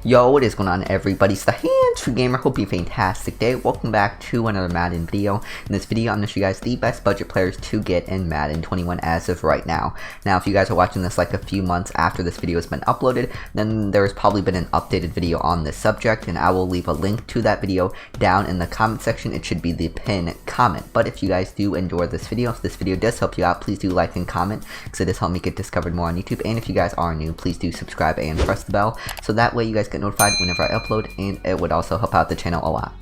Yo, what is going on everybody? It's the Hands-Free Gamer. Hope you have a fantastic day. Welcome back to another Madden video. In this video, I'm going to show you guys the best budget players to get in Madden 21 as of right now. Now, if you guys are watching this like a few months after this video has been uploaded, then there's probably been an updated video on this subject, and I will leave a link to that video down in the comment section. It should be the pinned comment. But if you guys do enjoy this video, if this video does help you out, please do like and comment, because it does help me get discovered more on YouTube. And if you guys are new, please do subscribe and press the bell, so that way you guys get notified whenever I upload, and it would also help out the channel a lot.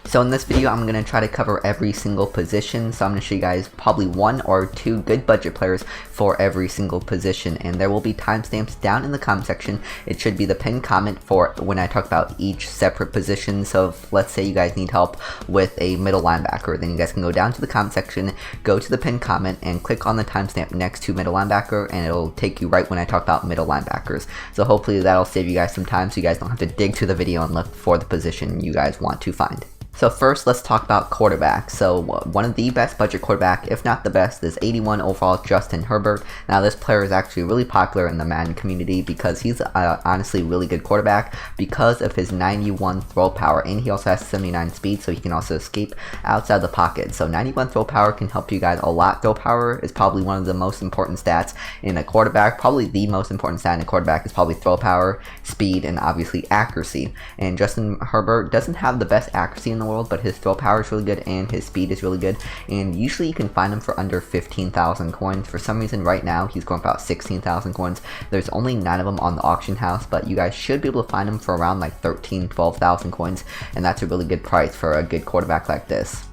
So in this video, I'm going to try to cover every single position, so I'm going to show you guys probably one or two good budget players for every single position, and there will be timestamps down in the comment section. It should be the pinned comment for when I talk about each separate position. So if, let's say you guys need help with a middle linebacker, then you guys can go down to the comment section, go to the pinned comment, and click on the timestamp next to middle linebacker, and it'll take you right when I talk about middle linebackers. So hopefully that'll save you guys some time, so you guys don't have to dig through the video and look for the position you guys want to find. So first, let's talk about quarterback. So one of the best budget quarterback, if not the best, is 81 overall Justin Herbert. Now this player is actually really popular in the Madden community because he's honestly really good quarterback because of his 91 throw power, and he also has 79 speed, so he can also escape outside the pocket. So 91 throw power can help you guys a lot. Throw power is probably one of the most important stats in a quarterback. Probably the most important stat in a quarterback is probably throw power, speed, and obviously accuracy. And Justin Herbert doesn't have the best accuracy in the world, but his throw power is really good and his speed is really good, and usually you can find him for under 15,000 coins. For some reason right now he's going for about 16,000 coins. There's only 9 of them on the auction house, but you guys should be able to find him for around like 12,000 coins, and that's a really good price for a good quarterback like this.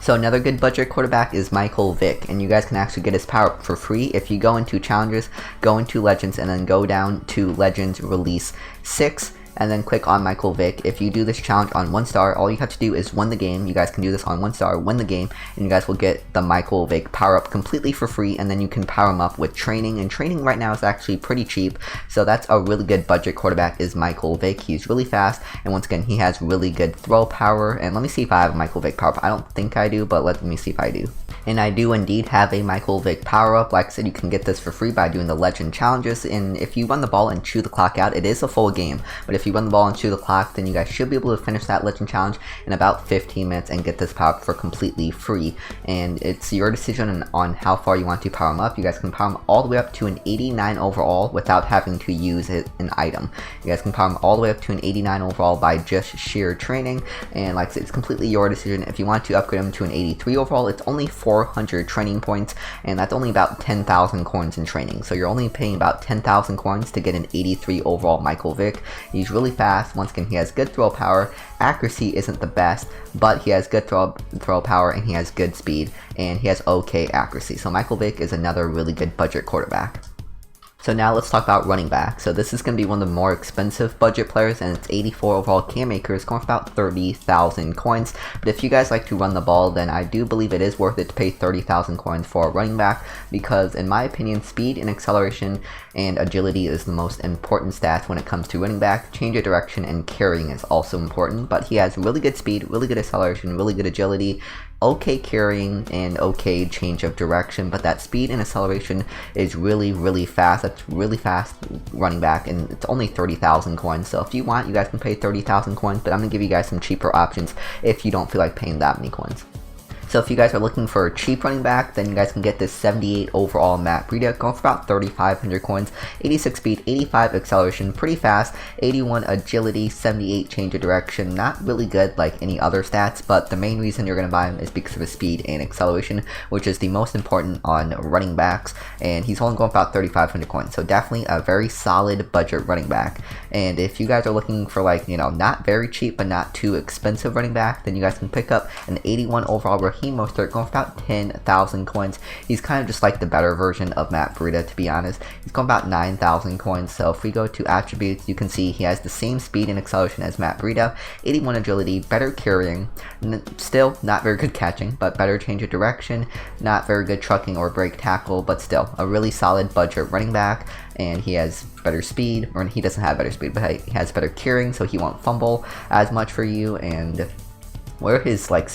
So another good budget quarterback is Vick, and you guys can actually get his power up for free if you go into challenges, go into legends, and then go down to legends release 6, and then click on Vick. If you do this challenge on 1 star, all you have to do is win the game. You guys can do this on 1 star, win the game, and you guys will get the Vick power up completely for free, and then you can power him up with training, and training right now is actually pretty cheap, so that's a really good budget quarterback is Vick. He's really fast, and once again he has really good throw power. And let me see if I have a Vick power up. I don't think I do, but let me see if I do. And I do indeed have a Vick power up. Like I said, you can get this for free by doing the legend challenges, and if you run the ball and chew the clock out, it is a full game, but if you run the ball and chew the clock, then you guys should be able to finish that legend challenge in about 15 minutes and get this power up for completely free. And it's your decision on how far you want to power them up. You guys can power them all the way up to an 89 overall without having to use an item. You guys can power them all the way up to an 89 overall by just sheer training, and like I said, it's completely your decision. If you want to upgrade them to an 83 overall, it's only 400 training points, and that's only about 10,000 coins in training. So you're only paying about 10,000 coins to get an 83 overall Vick. He's really fast. Once again, he has good throw power. Accuracy isn't the best, but he has good throw power, and he has good speed, and he has okay accuracy. So Vick is another really good budget quarterback. So now let's talk about running back. So this is going to be one of the more expensive budget players, and it's 84 overall Cam Akers, going for about 30,000 coins. But if you guys like to run the ball, then I do believe it is worth it to pay 30,000 coins for a running back, because in my opinion, speed and acceleration and agility is the most important stats when it comes to running back. Change of direction and carrying is also important, but he has really good speed, really good acceleration, really good agility, okay carrying, and okay change of direction, but that speed and acceleration is really fast. That's really fast running back, and it's only 30,000 coins. So if you want, you guys can pay 30,000 coins, but I'm gonna give you guys some cheaper options if you don't feel like paying that many coins. So if you guys are looking for a cheap running back, then you guys can get this 78 overall Matt Breida, going for about 3,500 coins, 86 speed, 85 acceleration, pretty fast, 81 agility, 78 change of direction. Not really good like any other stats, but the main reason you're going to buy him is because of his speed and acceleration, which is the most important on running backs, and he's only going for about 3,500 coins, so definitely a very solid budget running back. And if you guys are looking for, like, you know, not very cheap but not too expensive running back, then you guys can pick up an 81 overall Mostert, going for about 10,000 coins. He's kind of just like the better version of Matt Breida, to be honest. He's going about 9,000 coins. So if we go to attributes, you can see he has the same speed and acceleration as Matt Breida, 81 agility, better carrying, still not very good catching, but better change of direction, not very good trucking or break tackle, but still a really solid budget running back. And he has better speed, or he doesn't have better speed, but he has better carrying, so he won't fumble as much for you. And where his like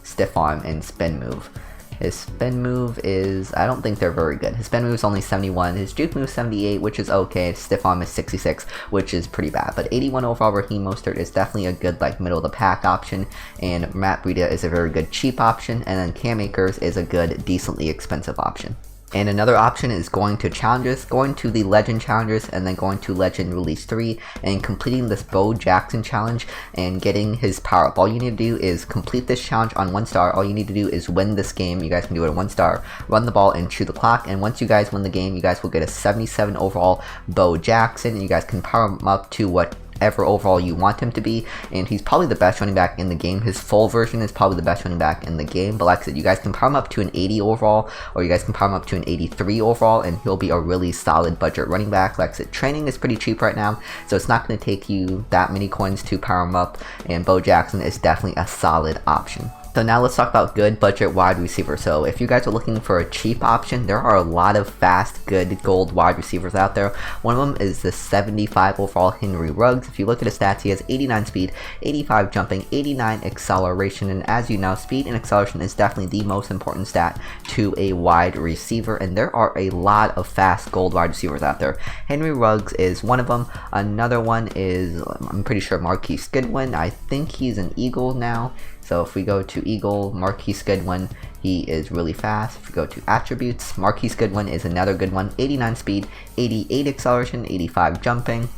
stiff arm and spin move, His spin move is, I don't think they're very good. His spin move is only 71, his juke move is 78, which is okay, his stiff arm is 66, which is pretty bad. But 81 overall Raheem Mostert is definitely a good like middle of the pack option, and Matt Breida is a very good cheap option, and then Cam Akers is a good decently expensive option. And another option is going to challenges, going to the legend challenges, and then going to legend release 3 and completing this Bo Jackson challenge and getting his power up. All you need to do is complete this challenge on 1 star. All you need to do is win this game. You guys can do it on 1 star, run the ball and chew the clock, and once you guys win the game, you guys will get a 77 overall Bo Jackson, and you guys can power him up to whatever overall you want him to be, and he's probably the best running back in the game. His full version is probably the best running back in the game, but like I said, you guys can power him up to an 80 overall, or you guys can power him up to an 83 overall, and he'll be a really solid budget running back. Like I said, training is pretty cheap right now, so it's not going to take you that many coins to power him up, and Bo Jackson is definitely a solid option. So now let's talk about good budget wide receiver. So if you guys are looking for a cheap option, there are a lot of fast, good gold wide receivers out there. One of them is the 75 overall Henry Ruggs. If you look at his stats, he has 89 speed, 85 jumping, 89 acceleration, and as you know, speed and acceleration is definitely the most important stat to a wide receiver, and there are a lot of fast gold wide receivers out there. Henry Ruggs is one of them. Another one is, I'm pretty sure, Marquise Goodwin. I think he's an Eagle now. So if we go to Eagle, Marquise Goodwin, he is really fast. If we go to attributes, Marquise Goodwin is another good one. 89 speed, 88 acceleration, 85 jumping.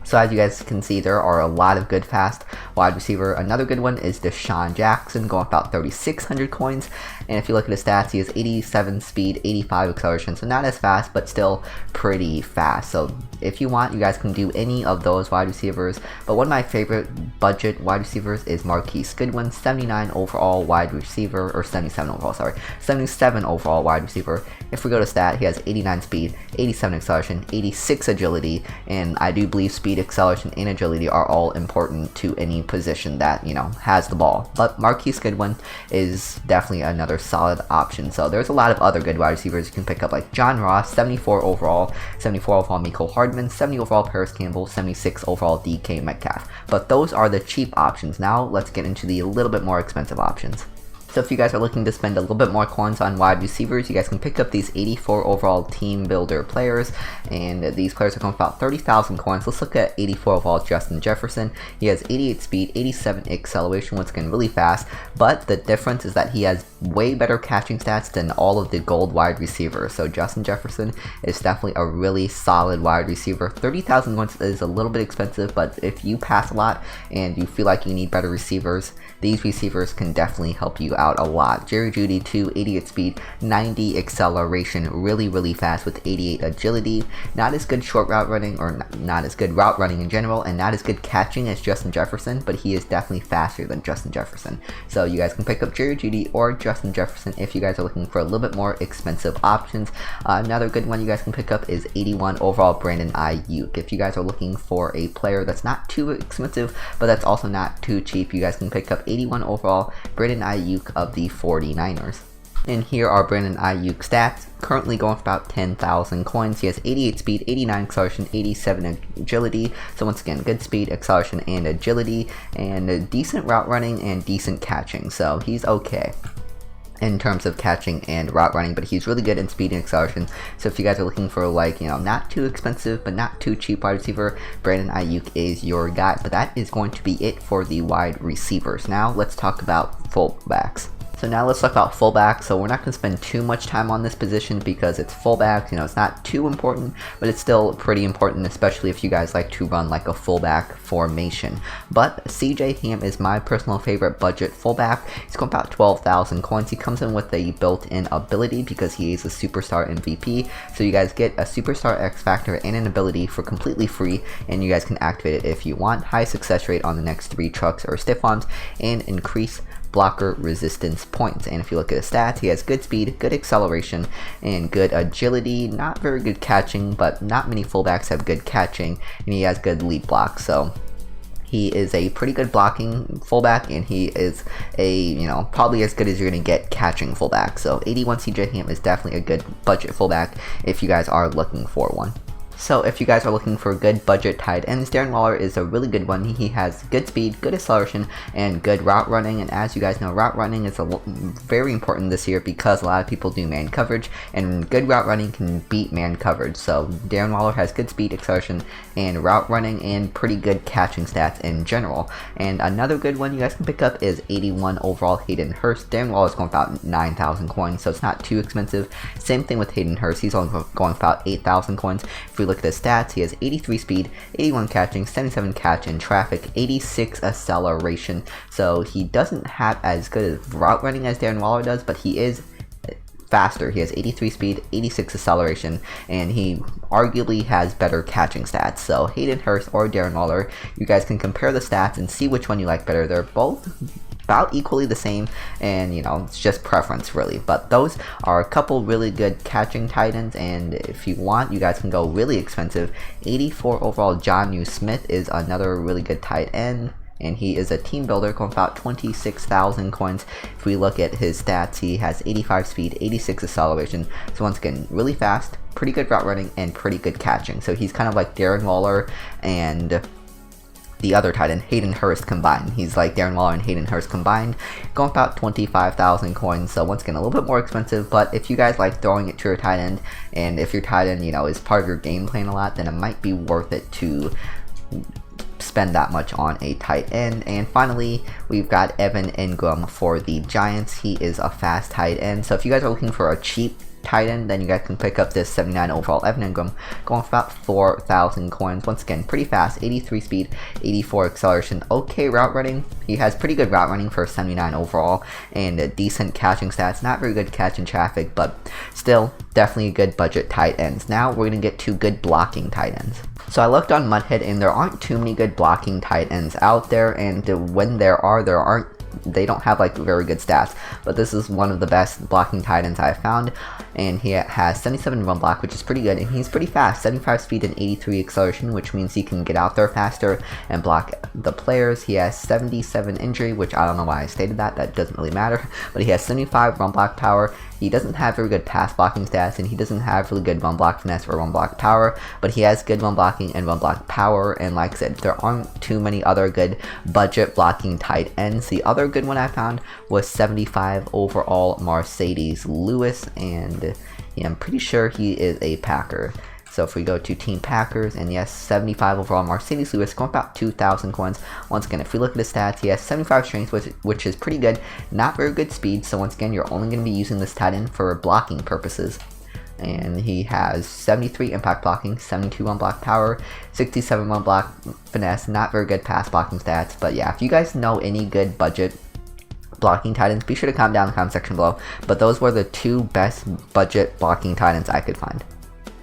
So as you guys can see, there are a lot of good fast wide receiver. Another good one is Deshaun Jackson, going about 3,600 coins. And if you look at his stats, he has 87 speed, 85 acceleration. So not as fast, but still pretty fast. So if you want, you guys can do any of those wide receivers. But one of my favorite budget wide receivers is Marquise Goodwin, 79 overall wide receiver, or 77 overall, sorry, 77 overall wide receiver. If we go to stat, he has 89 speed, 87 acceleration, 86 agility, and I do believe speed, acceleration, and agility are all important to any position that, you know, has the ball. But Marquise Goodwin is definitely another solid option. So there's a lot of other good wide receivers you can pick up, like John Ross, 74 overall, Mecole Hardman, 70 overall Paris Campbell, 76 overall DK Metcalf. But those are the cheap options. Now let's get into the little bit more expensive options. So if you guys are looking to spend a little bit more coins on wide receivers, you guys can pick up these 84 overall team builder players, and these players are going for about 30,000 coins. Let's look at 84 overall Justin Jefferson. He has 88 speed, 87 acceleration, once again really fast, but the difference is that he has way better catching stats than all of the gold wide receivers. So Justin Jefferson is definitely a really solid wide receiver. 30,000 coins is a little bit expensive, but if you pass a lot and you feel like you need better receivers, these receivers can definitely help you out a lot. Jeudy too, 88 speed, 90 acceleration, really fast with 88 agility. Not as good short route running, or not as good route running in general, and not as good catching as Justin Jefferson, but he is definitely faster than Justin Jefferson. So you guys can pick up Jeudy or Justin Jefferson if you guys are looking for a little bit more expensive options. Another good one you guys can pick up is 81 overall Brandon Ayuk. If you guys are looking for a player that's not too expensive, but that's also not too cheap, you guys can pick up 81 overall Brandon Ayuk of the 49ers. And here are Brandon Ayuk stats, currently going for about 10,000 coins. He has 88 speed, 89 acceleration, 87 agility. So once again, good speed, acceleration, and agility, and decent route running and decent catching. So he's okay in terms of catching and route running, but he's really good in speed and acceleration. So if you guys are looking for, like, you know, not too expensive but not too cheap wide receiver, Brandon Ayuk is your guy. But that is going to be it for the wide receivers. Now let's talk about fullbacks. So now let's talk about fullback. So we're not going to spend too much time on this position because it's fullback. You know, it's not too important, but it's still pretty important, especially if you guys like to run like a fullback formation. But CJ Ham is my personal favorite budget fullback. He's going about 12,000 coins. He comes in with a built-in ability because he is a superstar MVP. So you guys get a superstar X factor and an ability for completely free, and you guys can activate it if you want. High success rate on the next 3 trucks or stiff arms, and increase blocker resistance points. And if you look at his stats, he has good speed, good acceleration, and good agility. Not very good catching, but not many fullbacks have good catching, and he has good lead block. So he is a pretty good blocking fullback, and he is a, you know, probably as good as you're going to get catching fullback. So 81 CJ Ham is definitely a good budget fullback if you guys are looking for one. So if you guys are looking for good budget tight ends, Darren Waller is a really good one. He has good speed, good acceleration, and good route running. And as you guys know, route running is very important this year because a lot of people do man coverage, and good route running can beat man coverage. So Darren Waller has good speed, acceleration, and route running, and pretty good catching stats in general. And another good one you guys can pick up is 81 overall Hayden Hurst. Darren Waller is going about 9,000 coins, so it's not too expensive. Same thing with Hayden Hurst. He's only going about 8,000 coins. If we look at his stats, he has 83 speed, 81 catching, 77 catch in traffic, 86 acceleration. So he doesn't have as good as route running as Darren Waller does, but he is faster. He has 83 speed, 86 acceleration, and he arguably has better catching stats. So Hayden Hurst or Darren Waller, you guys can compare the stats and see which one you like better. They're both about equally the same, and you know, it's just preference really. But those are a couple really good catching tight ends, and if you want, you guys can go really expensive. 84 overall Jonnu Smith is another really good tight end, and he is a team builder, going about 26,000 coins. If we look at his stats, he has 85 speed, 86 acceleration, so once again, really fast, pretty good route running, and pretty good catching. So he's kind of like Darren Waller and the other tight end, Hayden Hurst, combined. He's like Darren Waller and Hayden Hurst combined, going about 25,000 coins. So once again, a little bit more expensive, but if you guys like throwing it to your tight end, and if your tight end, you know, is part of your game plan a lot, then it might be worth it to spend that much on a tight end. And finally, we've got Evan Engram for the Giants. He is a fast tight end. So if you guys are looking for a cheap tight end, then you guys can pick up this 79 overall Evan Engram, going for about 4,000 coins. Once again, pretty fast, 83 speed, 84 acceleration, okay route running. He has pretty good route running for 79 overall, and decent catching stats. Not very good catch in traffic, but still definitely good budget tight ends. Now we're going to get to good blocking tight ends. So I looked on Mudhead, and there aren't too many good blocking tight ends out there, and when there aren't, they don't have like very good stats, but this is one of the best blocking tight ends I've found, and he has 77 run block, which is pretty good, and he's pretty fast, 75 speed and 83 acceleration, which means he can get out there faster and block the players. He has 77 injury, which I don't know why I stated that doesn't really matter, but he has 75 run block power. He doesn't have very good pass blocking stats, and he doesn't have really good run block finesse or run block power, but he has good run blocking and run block power. And like I said, there aren't too many other good budget blocking tight ends. The other good one I found was 75 overall Marcedes Lewis, and yeah, I'm pretty sure he is a Packer. So if we go to Team Packers, and yes, 75 overall Marcedes Lewis, going about 2,000 coins. Once again, if we look at his stats, he has 75 strength, which is pretty good. Not very good speed, so once again, you're only going to be using this tight end for blocking purposes. And he has 73 impact blocking, 72 run block power, 67 run block finesse. Not very good pass blocking stats, but yeah, if you guys know any good budget blocking tight ends, be sure to comment down in the comment section below. But those were the two best budget blocking tight ends I could find.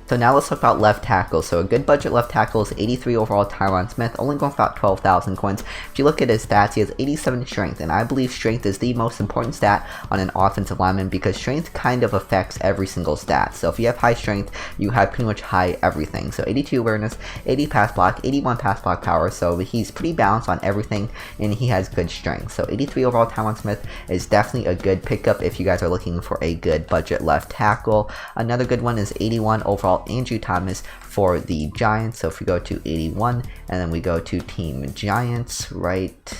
So now let's talk about left tackle. So a good budget left tackle is 83 overall Tyron Smith, only going for about 12,000 coins. If you look at his stats, he has 87 strength, and I believe strength is the most important stat on an offensive lineman because strength kind of affects every single stat. So if you have high strength, you have pretty much high everything. So 82 awareness, 80 pass block, 81 pass block power, so he's pretty balanced on everything, and he has good strength. So 83 overall Tyron Smith is definitely a good pickup if you guys are looking for a good budget left tackle. Another good one is 81 overall Andrew Thomas for the Giants. So if we go to 81 and then we go to Team Giants right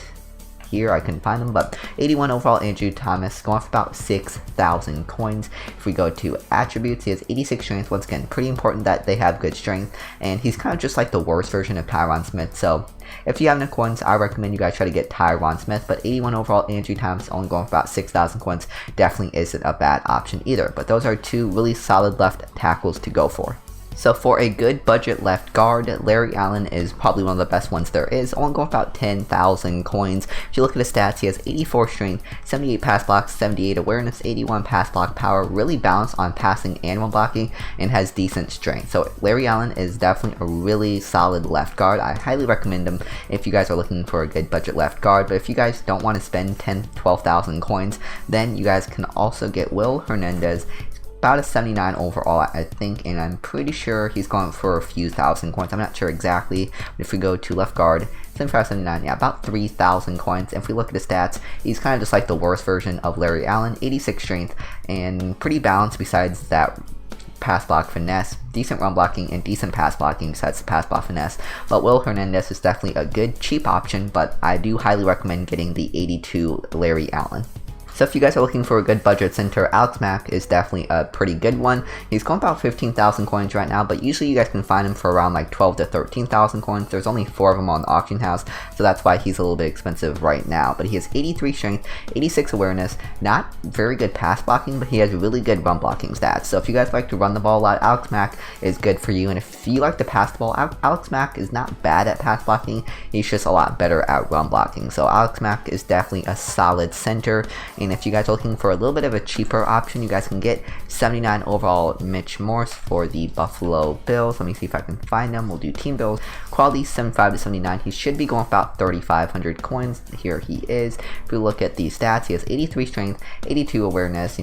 here, I couldn't find them, but 81 overall Andrew Thomas, going for about 6,000 coins. If we go to attributes, he has 86 strength. Once again, pretty important that they have good strength, and he's kind of just like the worst version of Tyron Smith. So if you have enough coins, I recommend you guys try to get Tyron Smith, but 81 overall Andrew Thomas, only going for about 6,000 coins, definitely isn't a bad option either. But those are two really solid left tackles to go for. So for a good budget left guard, Larry Allen is probably one of the best ones there is, only going for about 10,000 coins. If you look at his stats, he has 84 strength, 78 pass blocks, 78 awareness, 81 pass block power, really balanced on passing and run blocking, and has decent strength. So Larry Allen is definitely a really solid left guard. I highly recommend him if you guys are looking for a good budget left guard. But if you guys don't want to spend 12,000 coins, then you guys can also get Will Hernandez. About a 79 overall, I think, and I'm pretty sure he's going for a few thousand coins. I'm not sure exactly, but if we go to left guard, 75, 79, yeah, about 3,000 coins. And if we look at his stats, he's kind of just like the worst version of Larry Allen, 86 strength, and pretty balanced besides that pass block finesse, decent run blocking, and decent pass blocking besides the pass block finesse. But Will Hernandez is definitely a good cheap option, but I do highly recommend getting the 82 Larry Allen. So if you guys are looking for a good budget center, Alex Mack is definitely a pretty good one. He's going about 15,000 coins right now, but usually you guys can find him for around like 12 to 13,000 coins. There's only 4 of them on the auction house, so that's why he's a little bit expensive right now. But he has 83 strength, 86 awareness, not very good pass blocking, but he has really good run blocking stats. So if you guys like to run the ball a lot, Alex Mack is good for you. And if you like to pass the ball, Alex Mack is not bad at pass blocking. He's just a lot better at run blocking. So Alex Mack is definitely a solid center. And if you guys are looking for a little bit of a cheaper option, you guys can get 79 overall Mitch Morse for the Buffalo Bills. Let me see if I can find them. We'll do team bills. Quality 75 to 79. He should be going about 3,500 coins. Here he is. If we look at the stats, he has 83 strength, 82 awareness,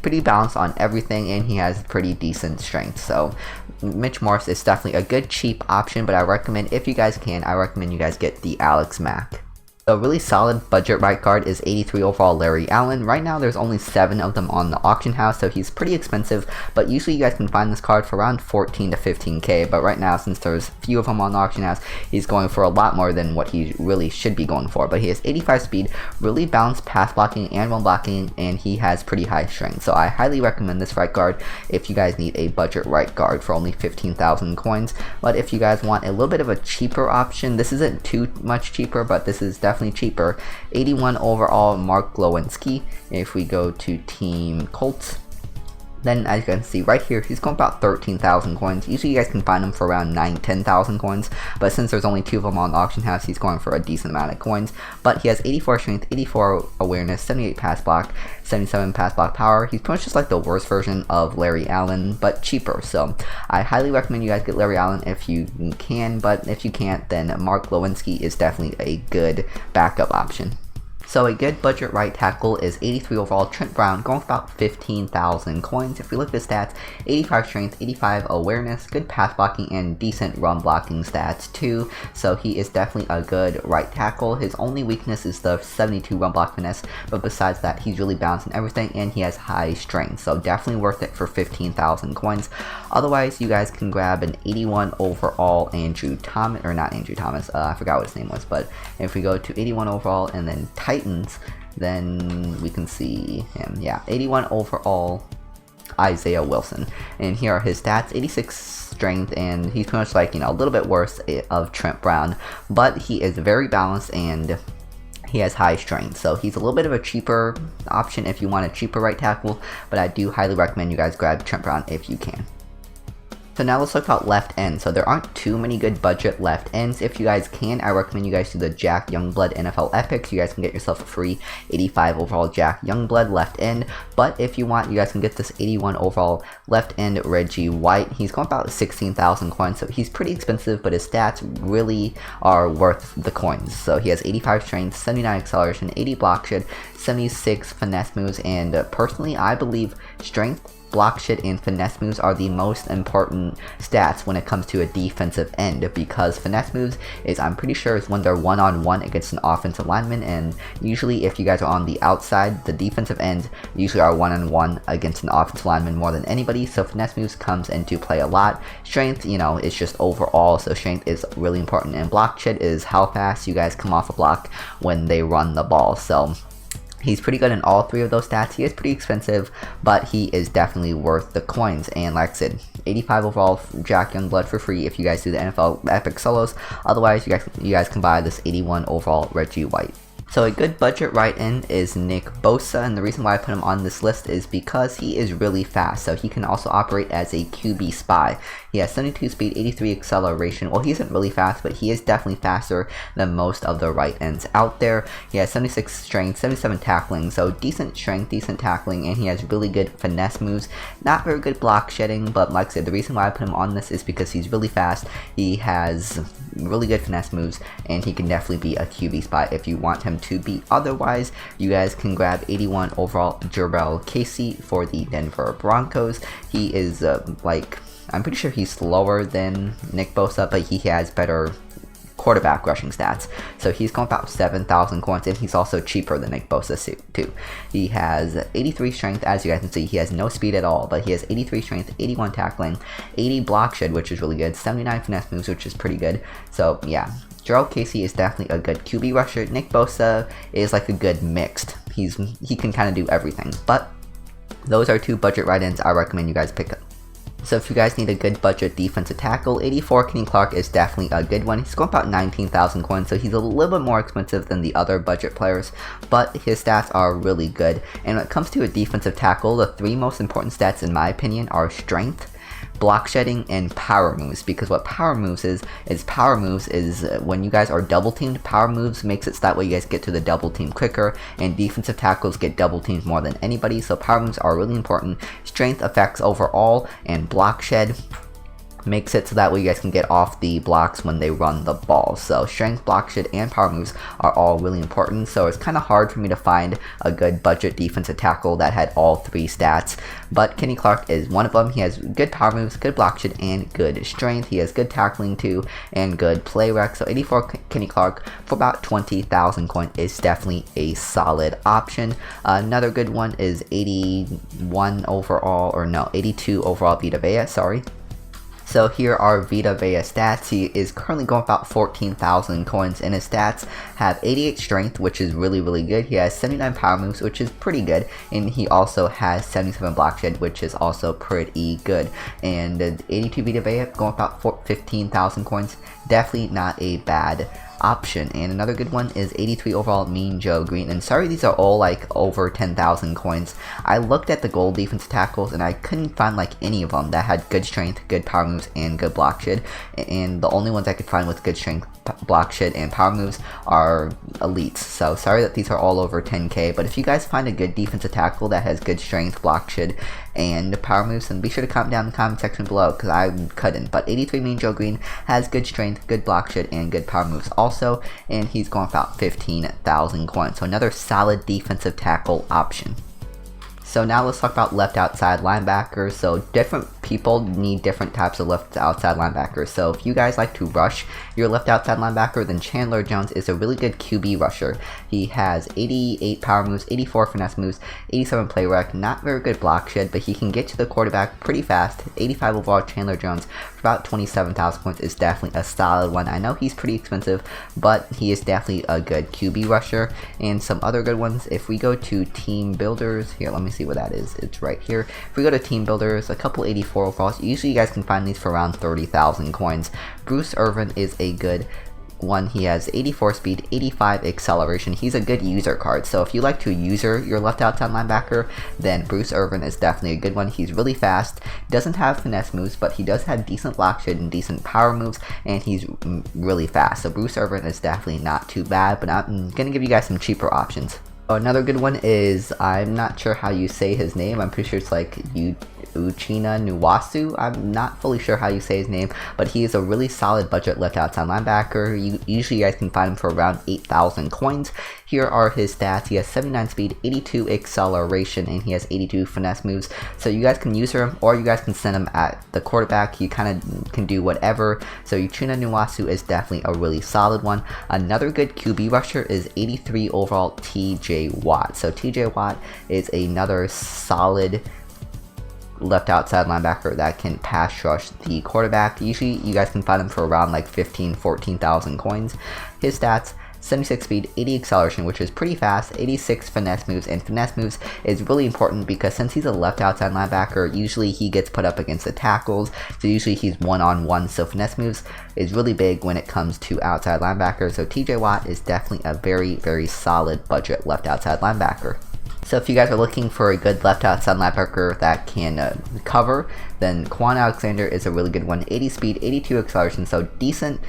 pretty balanced on everything, and he has pretty decent strength. So Mitch Morse is definitely a good cheap option, but I recommend, if you guys can, I recommend you guys get the Alex Mack. A really solid budget right guard is 83 overall Larry Allen. Right now there's only 7 of them on the auction house, so he's pretty expensive, but usually you guys can find this card for around 14 to 15k, but right now, since there's few of them on the auction house, he's going for a lot more than what he really should be going for. But he has 85 speed, really balanced pass blocking and run blocking, and he has pretty high strength. So I highly recommend this right guard if you guys need a budget right guard for only 15,000 coins. But if you guys want a little bit of a cheaper option, this isn't too much cheaper, but this is definitely cheaper. 81 overall Mark Glowinski. If we go to Team Colts, then as you can see right here, he's going about 13,000 coins. Usually you guys can find him for around 10,000 coins, but since there's only 2 of them on the auction house, he's going for a decent amount of coins. But he has 84 strength, 84 awareness, 78 pass block, 77 pass block power. He's pretty much just like the worst version of Larry Allen, but cheaper. So I highly recommend you guys get Larry Allen if you can, but if you can't, then Mark Glowinski is definitely a good backup option. So a good budget right tackle is 83 overall Trent Brown, going for about 15,000 coins. If we look at his stats, 85 strength, 85 awareness, good pass blocking, and decent run blocking stats too. So he is definitely a good right tackle. His only weakness is the 72 run block finesse, but besides that, he's really balanced in everything, and he has high strength. So definitely worth it for 15,000 coins. Otherwise, you guys can grab an 81 overall Andrew Thomas, or not Andrew Thomas, I forgot what his name was, but if we go to 81 overall and then Titans, then we can see him. Yeah, 81 overall Isaiah Wilson, and here are his stats: 86 strength, and he's pretty much like, a little bit worse of Trent Brown, but he is very balanced and he has high strength. So he's a little bit of a cheaper option if you want a cheaper right tackle, but I do highly recommend you guys grab Trent Brown if you can. So now let's talk about left end. So there aren't too many good budget left ends. If you guys can, I recommend you guys do the Jack Youngblood NFL Epics. You guys can get yourself a free 85 overall Jack Youngblood left end. But if you want, you guys can get this 81 overall left end Reggie White. He's going about 16,000 coins, so he's pretty expensive, but his stats really are worth the coins. So he has 85 strength, 79 acceleration, 80 block shed, 76 finesse moves, and personally, I believe strength, block shed, and finesse moves are the most important stats when it comes to a defensive end, because finesse moves is, I'm pretty sure, is when they're one-on-one against an offensive lineman, and usually if you guys are on the outside, the defensive ends usually are one-on-one against an offensive lineman more than anybody, so finesse moves comes into play a lot. Strength, it's just overall, so strength is really important, and block shed is how fast you guys come off a block when they run the ball. So he's pretty good in all 3 of those stats. He is pretty expensive, but he is definitely worth the coins. And like I said, 85 overall Jack Youngblood for free if you guys do the NFL Epic Solos. Otherwise, you guys can buy this 81 overall Reggie White. So a good budget right end is Nick Bosa, and the reason why I put him on this list is because he is really fast, so he can also operate as a QB spy. He has 72 speed, 83 acceleration. Well, he isn't really fast, but he is definitely faster than most of the right ends out there. He has 76 strength, 77 tackling, so decent strength, decent tackling, and he has really good finesse moves. Not very good block shedding, but like I said, the reason why I put him on this is because he's really fast, he has really good finesse moves, and he can definitely be a QB spy if you want him to be. Otherwise, you guys can grab 81 overall Jurrell Casey for the Denver Broncos. He is I'm pretty sure he's slower than Nick Bosa, but he has better quarterback rushing stats. So he's going about 7,000 coins, and he's also cheaper than Nick Bosa too. He has 83 strength, as you guys can see. He has no speed at all, but he has 83 strength, 81 tackling, 80 block shed, which is really good, 79 finesse moves, which is pretty good. So yeah, Gerald Casey is definitely a good QB rusher. Nick Bosa is like a good mixed. He can kind of do everything, but those are 2 budget write-ins I recommend you guys pick up. So if you guys need a good budget defensive tackle, 84 Kenny Clark is definitely a good one. He's going about 19,000 coins, so he's a little bit more expensive than the other budget players, but his stats are really good. And when it comes to a defensive tackle, the 3 most important stats in my opinion are strength, block shedding, and power moves. Because what power moves is when you guys are double teamed, power moves makes it so that way you guys get to the double team quicker, and defensive tackles get double teamed more than anybody, so power moves are really important. Strength affects overall, and block shed makes it so that way you guys can get off the blocks when they run the ball. So strength, block shed, and power moves are all really important, so it's kind of hard for me to find a good budget defensive tackle that had all 3 stats, but Kenny Clark is one of them. He has good power moves, good block shed, and good strength. He has good tackling too, and good play rec. So 84 Kenny Clark for about 20,000 coin is definitely a solid option. Another good one is 82 overall Vita Vea, sorry. So here are Vita Vea stats. He is currently going about 14,000 coins, and his stats have 88 strength, which is really good. He has 79 power moves, which is pretty good, and he also has 77 block shed, which is also pretty good. And 82 Vita Vea going about 15,000 coins, definitely not a bad option. And another good one is 83 overall Mean Joe Greene, and sorry these are all like over 10,000 coins. I looked at the gold defensive tackles and I couldn't find like any of them that had good strength, good power moves, and good block shed, and the only ones I could find with good strength, block shed, and power moves are elites. So sorry that these are all over 10k, but if you guys find a good defensive tackle that has good strength, block shed, and power moves, then be sure to comment down in the comment section below, because I couldn't. But 83 Mean Joe Greene has good strength, good block shed, and good power moves also, and he's going about 15,000 coins. So another solid defensive tackle option. So now let's talk about left outside linebackers. So different people need different types of left outside linebackers. So if you guys like to rush your left outside linebacker, then Chandler Jones is a really good QB rusher. He has 88 power moves, 84 finesse moves, 87 play rec, not very good block shed, but he can get to the quarterback pretty fast. 85 overall Chandler Jones for about 27,000 points is definitely a solid one. I know he's pretty expensive, but he is definitely a good QB rusher. And some other good ones, if we go to team builders, here let me see what that is, it's right here. If we go to team builders, a couple 84 overalls, usually you guys can find these for around 30,000 coins. Bruce Irvin is a good one. He has 84 speed, 85 acceleration. He's a good user card, so if you like to user your left outside linebacker, then Bruce Irvin is definitely a good one. He's really fast, doesn't have finesse moves, but he does have decent block shed and decent power moves, and he's really fast. So Bruce Irvin is definitely not too bad, but I'm gonna give you guys some cheaper options. Another good one is, I'm not sure how you say his name, I'm pretty sure it's like Uchenna Nwosu. I'm not fully sure how you say his name, but he is a really solid budget left outside linebacker. Usually you guys can find him for around 8,000 coins. Here are his stats. He has 79 speed, 82 acceleration, and he has 82 finesse moves. So you guys can use him, or you guys can send him at the quarterback. You kind of can do whatever. So Uchenna Nwosu is definitely a really solid one. Another good QB rusher is 83 overall TJ Watt. So TJ Watt is another solid left outside linebacker that can pass rush the quarterback. Usually you guys can find him for around like 14,000 coins. His stats: 76 speed, 80 acceleration, which is pretty fast, 86 finesse moves, and finesse moves is really important because since he's a left outside linebacker, usually he gets put up against the tackles, so usually he's one-on-one, so finesse moves is really big when it comes to outside linebackers. So TJ Watt is definitely a very solid budget left outside linebacker. So if you guys are looking for a good left outside linebacker that can cover, then Kwon Alexander is a really good one. 80 speed, 82 acceleration, so decent,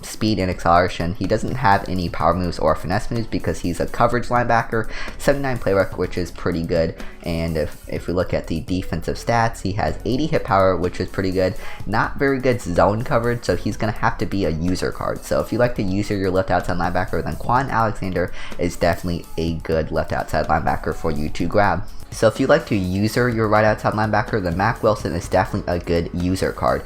speed and acceleration. He doesn't have any power moves or finesse moves because he's a coverage linebacker. 79 play rec, which is pretty good. And if we look at the defensive stats, he has 80 hit power, which is pretty good. Not very good zone coverage, so he's going to have to be a user card. So if you like to user your left outside linebacker, then Kwon Alexander is definitely a good left outside linebacker for you to grab. So if you like to user your right outside linebacker, then Mack Wilson is definitely a good user card.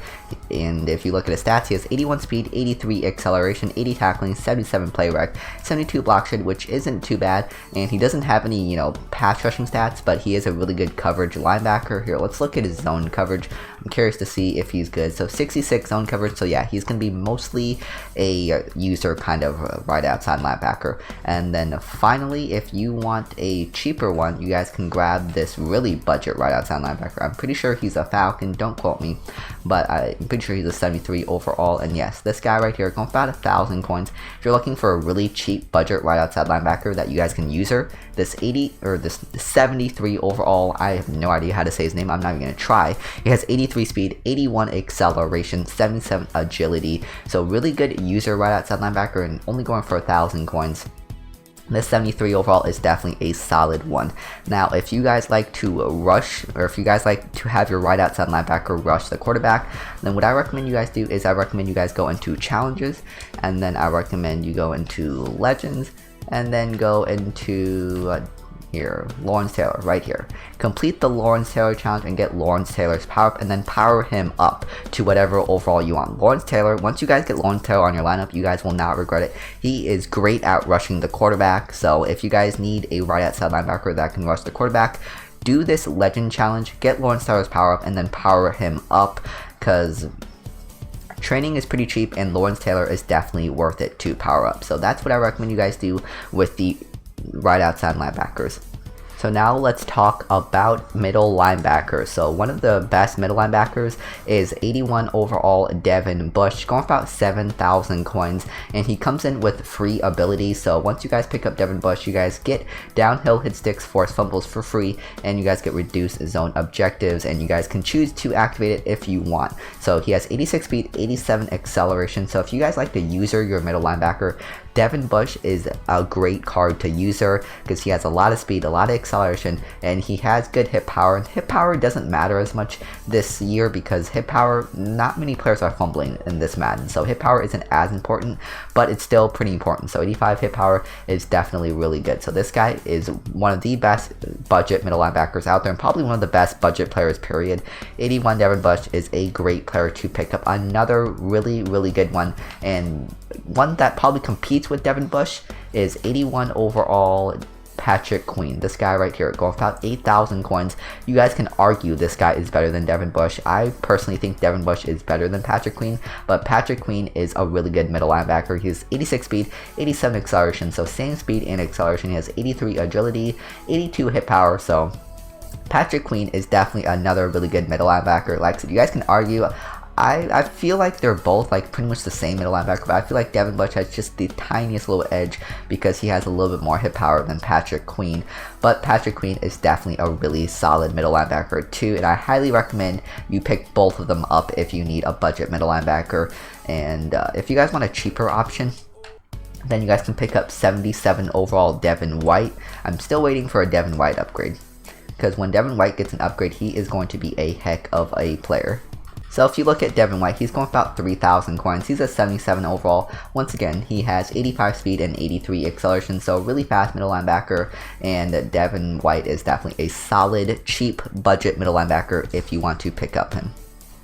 And if you look at his stats, he has 81 speed, 83 acceleration, 80 tackling, 77 play rec, 72 block shed, which isn't too bad. And he doesn't have any, pass rushing stats, but he is a really good coverage linebacker. Here, let's look at his zone coverage. I'm curious to see if he's good. So 66 zone coverage. So yeah, he's going to be mostly a user kind of right outside linebacker. And then finally, if you want a cheaper one, you guys can grab this really budget right outside linebacker. I'm pretty sure he's a Falcon, don't quote me, but I'm pretty sure he's a 73 overall. And yes, this guy right here going for about 1,000 coins. If you're looking for a really cheap budget right outside linebacker that you guys can user, this 73 overall, I have no idea how to say his name, I'm not even gonna try. He has 83 speed, 81 acceleration, 77 agility, so really good user right outside linebacker and only going for 1,000 coins. This 73 overall is definitely a solid one. Now, if you guys like to rush, or if you guys like to have your right outside linebacker rush the quarterback, then what I recommend you guys do is I recommend you guys go into challenges, and then I recommend you go into legends, and then go into here, Lawrence Taylor, right here. Complete the Lawrence Taylor challenge and get Lawrence Taylor's power up, and then power him up to whatever overall you want. Lawrence Taylor, once you guys get Lawrence Taylor on your lineup, you guys will not regret it. He is great at rushing the quarterback, so if you guys need a right outside linebacker that can rush the quarterback, do this legend challenge, get Lawrence Taylor's power up, and then power him up, because training is pretty cheap and Lawrence Taylor is definitely worth it to power up. So that's what I recommend you guys do with the right outside linebackers. So now let's talk about middle linebackers. So one of the best middle linebackers is 81 overall Devin Bush, going for about 7,000 coins, and he comes in with free abilities. So once you guys pick up Devin Bush, you guys get downhill hit sticks, force fumbles for free, and you guys get reduced zone objectives, and you guys can choose to activate it if you want. So he has 86 speed, 87 acceleration. So if you guys like to user your middle linebacker, Devin Bush is a great card to user because he has a lot of speed, a lot of acceleration, and he has good hit power. And hit power doesn't matter as much this year because hit power, not many players are fumbling in this Madden, so hit power isn't as important, but it's still pretty important. So 85 hit power is definitely really good. So this guy is one of the best budget middle linebackers out there, and probably one of the best budget players, period. 81 Devin Bush is a great player to pick up. Another really good one, and one that probably competes with Devin Bush, is 81 overall Patrick Queen. This guy right here, going for about 8,000 coins. You guys can argue this guy is better than Devin Bush. I personally think Devin Bush is better than Patrick Queen, but Patrick Queen is a really good middle linebacker. He has 86 speed, 87 acceleration, so same speed and acceleration. He has 83 agility, 82 hit power, so Patrick Queen is definitely another really good middle linebacker. Like I said, you guys can argue. I feel like they're both like pretty much the same middle linebacker, but I feel like Devin Bush has just the tiniest little edge because he has a little bit more hit power than Patrick Queen. But Patrick Queen is definitely a really solid middle linebacker too, and I highly recommend you pick both of them up if you need a budget middle linebacker. And if you guys want a cheaper option, then you guys can pick up 77 overall Devin White. I'm still waiting for a Devin White upgrade, because when Devin White gets an upgrade, he is going to be a heck of a player. So if you look at Devin White, he's going for about 3,000 coins. He's a 77 overall. Once again, he has 85 speed and 83 acceleration, so really fast middle linebacker. And Devin White is definitely a solid, cheap, budget middle linebacker if you want to pick up him.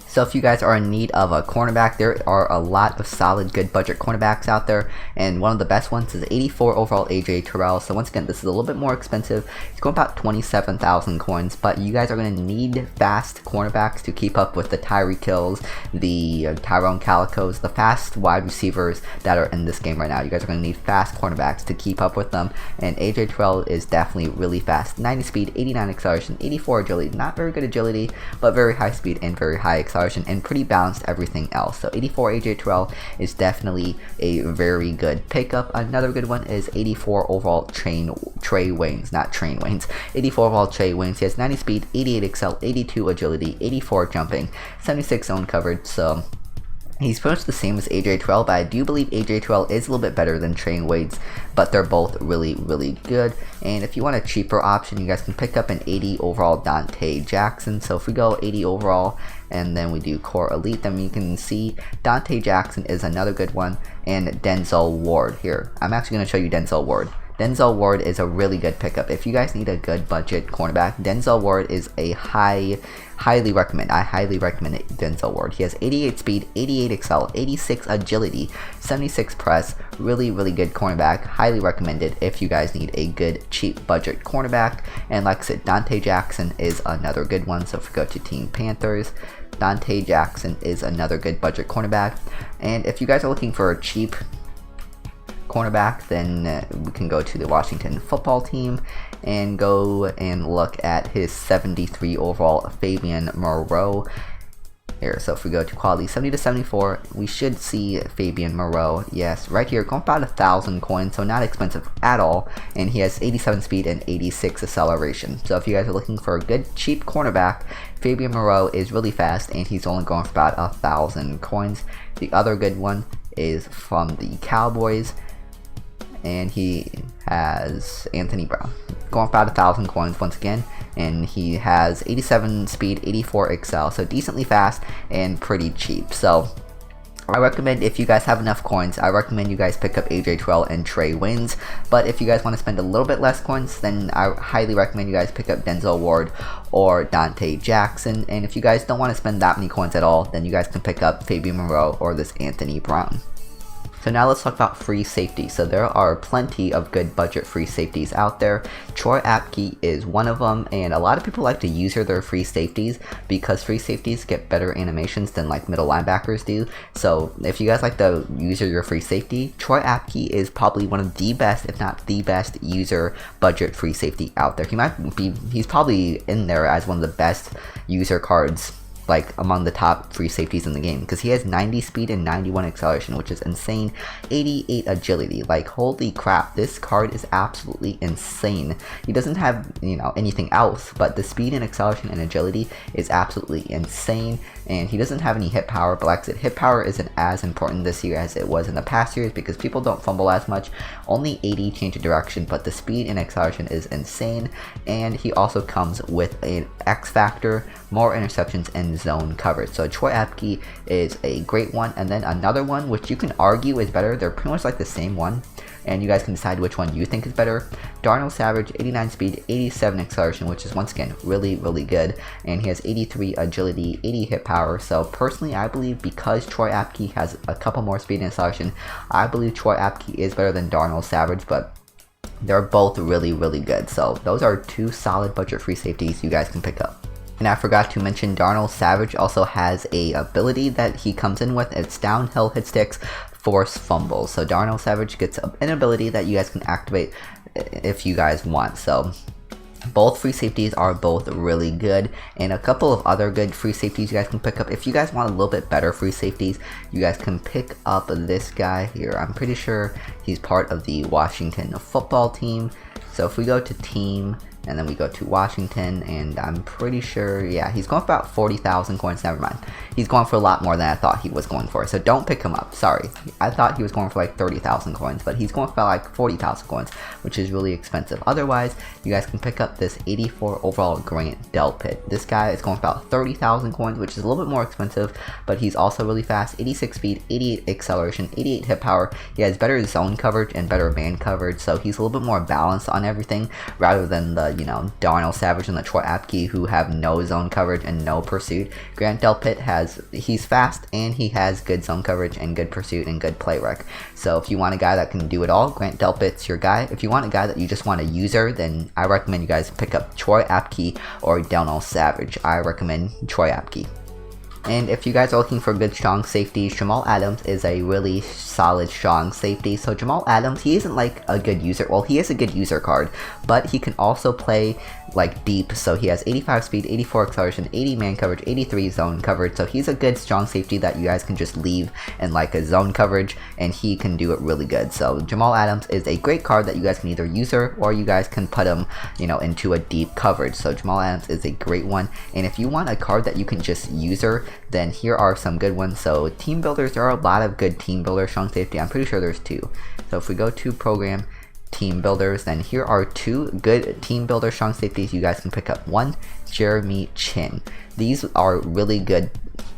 So if you guys are in need of a cornerback, there are a lot of solid, good budget cornerbacks out there, and one of the best ones is 84 overall AJ Terrell. So once again, this is a little bit more expensive. It's going about 27,000 coins, but you guys are going to need fast cornerbacks to keep up with the Tyreek Hills, the Tyrone Calicos, the fast wide receivers that are in this game right now. You guys are going to need fast cornerbacks to keep up with them, and AJ Terrell is definitely really fast. 90 speed, 89 acceleration, 84 agility. Not very good agility, but very high speed and very high acceleration, and pretty balanced everything else. So 84 AJ Terrell is definitely a very good pickup. Another good one is 84 overall Trey Waynes, not Train Waynes. 84 overall Trey Waynes. He has 90 speed, 88 excel, 82 agility, 84 jumping, 76 zone coverage. So he's pretty much the same as AJ Terrell, but I do believe AJ Terrell is a little bit better than Train Waynes, but they're both really good. And if you want a cheaper option, you guys can pick up an 80 overall Dante Jackson. So if we go 80 overall and then we do Core Elite, then you can see Dante Jackson is another good one, and Denzel Ward. Here, I'm actually going to show you Denzel Ward. Denzel Ward is a really good pickup. If you guys need a good budget cornerback, Denzel Ward is a highly recommend. I highly recommend it, Denzel Ward. He has 88 speed, 88 excel, 86 agility, 76 press. Really good cornerback. Highly recommended if you guys need a good cheap budget cornerback. And like I said, Dante Jackson is another good one. So if we go to Team Panthers, Dante Jackson is another good budget cornerback. And if you guys are looking for a cheap cornerback, then we can go to the Washington football team and go and look at his 73 overall Fabian Moreau here. So if we go to quality 70 to 74, we should see Fabian Moreau. Yes, right here, going about 1,000 coins, so not expensive at all. And he has 87 speed and 86 acceleration. So if you guys are looking for a good cheap cornerback, Fabian Moreau is really fast, and he's only going for about 1,000 coins. The other good one is from the Cowboys, and he has Anthony Brown, going for about 1,000 coins once again, and he has 87 speed, 84 excel, so decently fast and pretty cheap. So I recommend, if you guys have enough coins, I recommend you guys pick up AJ Terrell and Trey Waynes. But if you guys want to spend a little bit less coins, then I highly recommend you guys pick up Denzel Ward or Dante Jackson. And if you guys don't want to spend that many coins at all, then you guys can pick up Fabian Moreau or this Anthony Brown. So now let's talk about free safety. So there are plenty of good budget free safeties out there. Troy Apke is one of them, and a lot of people like to use their free safeties because free safeties get better animations than like middle linebackers do. So if you guys like to use your free safety, Troy Apke is probably one of the best, if not the best, user budget free safety out there. He's probably in there as one of the best user cards, like among the top free safeties in the game, because he has 90 speed and 91 acceleration, which is insane. 88 agility, like holy crap, this card is absolutely insane. He doesn't have, anything else, but the speed and acceleration and agility is absolutely insane. And he doesn't have any hit power, but like I said, hit power isn't as important this year as it was in the past years because people don't fumble as much. Only 80 change of direction, but the speed and acceleration is insane. And he also comes with an X factor, more interceptions, and zone coverage. So Troy Apke is a great one. And then another one, which you can argue is better, they're pretty much like the same one, and you guys can decide which one you think is better. Darnell Savage, 89 speed, 87 acceleration, which is once again really good, and he has 83 agility, 80 hit power. So personally, I believe because Troy Apke has a couple more speed and acceleration, I believe Troy Apke is better than Darnell Savage, but they're both really good. So those are two solid budget free safeties you guys can pick up. And I forgot to mention, Darnell Savage also has a ability that he comes in with. It's downhill hit sticks, force fumbles. So Darnell Savage gets an ability that you guys can activate if you guys want. So both free safeties are both really good, and a couple of other good free safeties you guys can pick up. If you guys want a little bit better free safeties, you guys can pick up this guy here. I'm pretty sure he's part of the Washington football team. So if we go to team, and then we go to Washington, and I'm pretty sure, yeah, he's going for about 40,000 coins. Never mind. He's going for a lot more than I thought he was going for. So don't pick him up. Sorry. I thought he was going for like 30,000 coins, but he's going for like 40,000 coins, which is really expensive. Otherwise, you guys can pick up this 84 overall Grant Delpit. This guy is going for about 30,000 coins, which is a little bit more expensive, but he's also really fast. 86 speed, 88 acceleration, 88 hit power. He has better zone coverage and better man coverage, so he's a little bit more balanced on everything rather than the Darnell Savage and the Troy Apke, who have no zone coverage and no pursuit. Grant Delpit he's fast, and he has good zone coverage and good pursuit and good play rec. So if you want a guy that can do it all, Grant Delpit's your guy. If you want a guy that you just want a user, then I recommend you guys pick up Troy Apke or Darnell Savage. I recommend Troy Apke. And if you guys are looking for good strong safeties, Jamal Adams is a really solid strong safety. So Jamal Adams, he isn't like a good user. Well, he is a good user card, but he can also play like deep. So he has 85 speed, 84 acceleration, 80 man coverage, 83 zone coverage. So he's a good strong safety that you guys can just leave in like a zone coverage, and he can do it really good. So Jamal Adams is a great card that you guys can either user, or you guys can put him, into a deep coverage. So Jamal Adams is a great one. And if you want a card that you can just user, then here are some good ones. So team builders, there are a lot of good team builder strong safety. I'm pretty sure there's two. So if we go to program team builders, then here are two good team builder strong safeties you guys can pick up. One, Jeremy Chinn. These are really good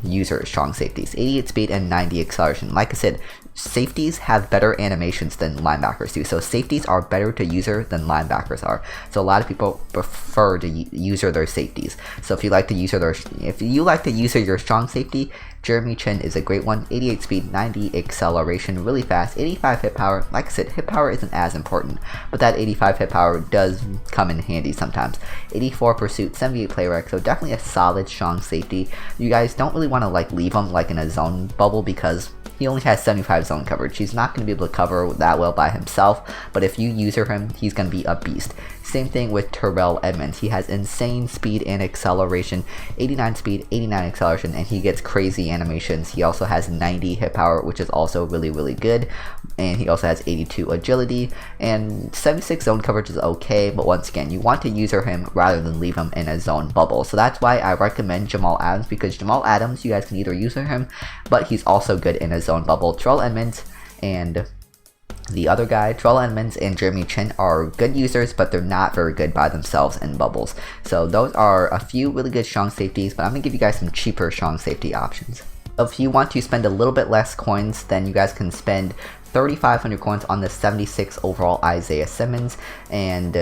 user strong safeties. 88 speed and 90 acceleration. Like I said, safeties have better animations than linebackers do. So safeties are better to user than linebackers are. So a lot of people prefer to user their safeties. So if you like to user your strong safety, Jeremy Chinn is a great one. 88 speed, 90 acceleration, really fast. 85 hit power. Like I said, hit power isn't as important, but that 85 hit power does come in handy sometimes. 84 pursuit, 78 play rec, so definitely a solid strong safety. You guys don't really want to like leave him like in a zone bubble because he only has 75 zone coverage. He's not going to be able to cover that well by himself, but if you user him, he's going to be a beast. Same thing with Terrell Edmunds. He has insane speed and acceleration, 89 speed, 89 acceleration, and he gets crazy animations. He also has 90 hit power, which is also really good, and he also has 82 agility, and 76 zone coverage is okay, but once again, you want to user him rather than leave him in a zone bubble. So that's why I recommend Jamal Adams, because Jamal Adams, you guys can either user him, but he's also good in a zone bubble. Terrell Edmunds and the other guy, Terrell Edmunds and Jeremy Chinn, are good users, but they're not very good by themselves in bubbles. So those are a few really good strong safeties, but I'm going to give you guys some cheaper strong safety options. If you want to spend a little bit less coins, then you guys can spend 3,500 coins on the 76 overall Isaiah Simmons, and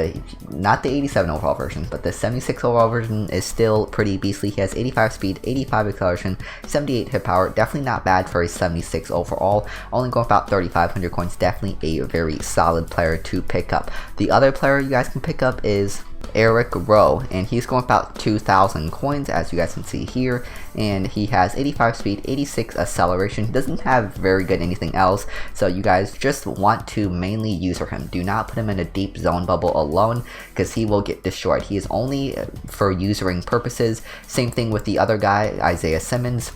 not the 87 overall version, but the 76 overall version is still pretty beastly. He has 85 speed, 85 acceleration, 78 hit power, definitely not bad for a 76 overall, only going about 3,500 coins, definitely a very solid player to pick up. The other player you guys can pick up is Rowe, and he's going about 2,000 coins, as you guys can see here, and he has 85 speed, 86 acceleration. He doesn't have very good anything else, so you guys just want to mainly user him. Do not put him in a deep zone bubble alone, because he will get destroyed. He is only for usering purposes. Same thing with the other guy, Isaiah Simmons.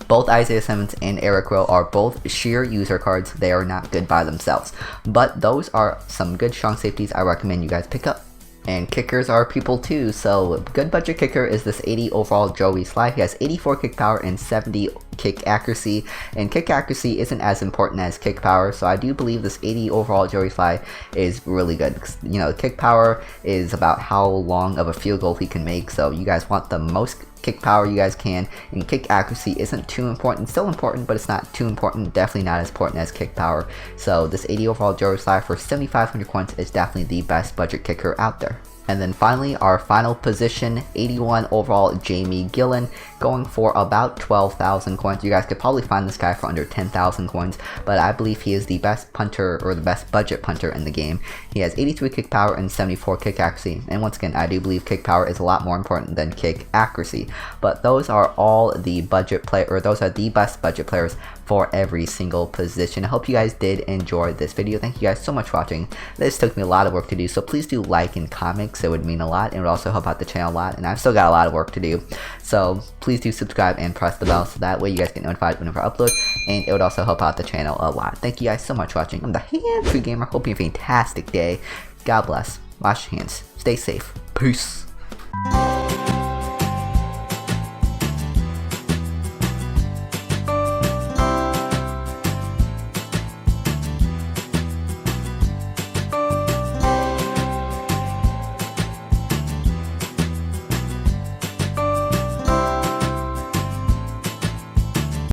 Both Isaiah Simmons and Rowe are both sheer user cards. They are not good by themselves, but those are some good strong safeties I recommend you guys pick up. And kickers are people too, so good budget kicker is this 80 overall Joey Sly. He has 84 kick power and 70 kick accuracy, and kick accuracy isn't as important as kick power, so I do believe this 80 overall Joey Sly is really good. You know, kick power is about how long of a field goal he can make, so you guys want the most kick power you guys can, and kick accuracy isn't too important. Still important, but it's not too important. Definitely not as important as kick power. So this 80 overall Joey Sly for 7,500 coins is definitely the best budget kicker out there. And then finally, our final position, 81 overall Jamie Gillan, going for about 12,000 coins. You guys could probably find this guy for under 10,000 coins, but I believe he is the best punter, or the best budget punter in the game. He has 83 kick power and 74 kick accuracy, and once again, I do believe kick power is a lot more important than kick accuracy. But those are all the budget those are the best budget players for every single position. I hope you guys did enjoy this video. Thank you guys so much for watching. This took me a lot of work to do, so please do like and comment. It would mean a lot, and it would also help out the channel a lot, and I've still got a lot of work to do, so please do subscribe and press the bell so that way you guys get notified whenever I upload, and it would also help out the channel a lot. Thank you guys so much for watching. I'm the Hands-Free Gamer. Hope you have a fantastic day. God bless. Wash your hands. Stay safe. Peace.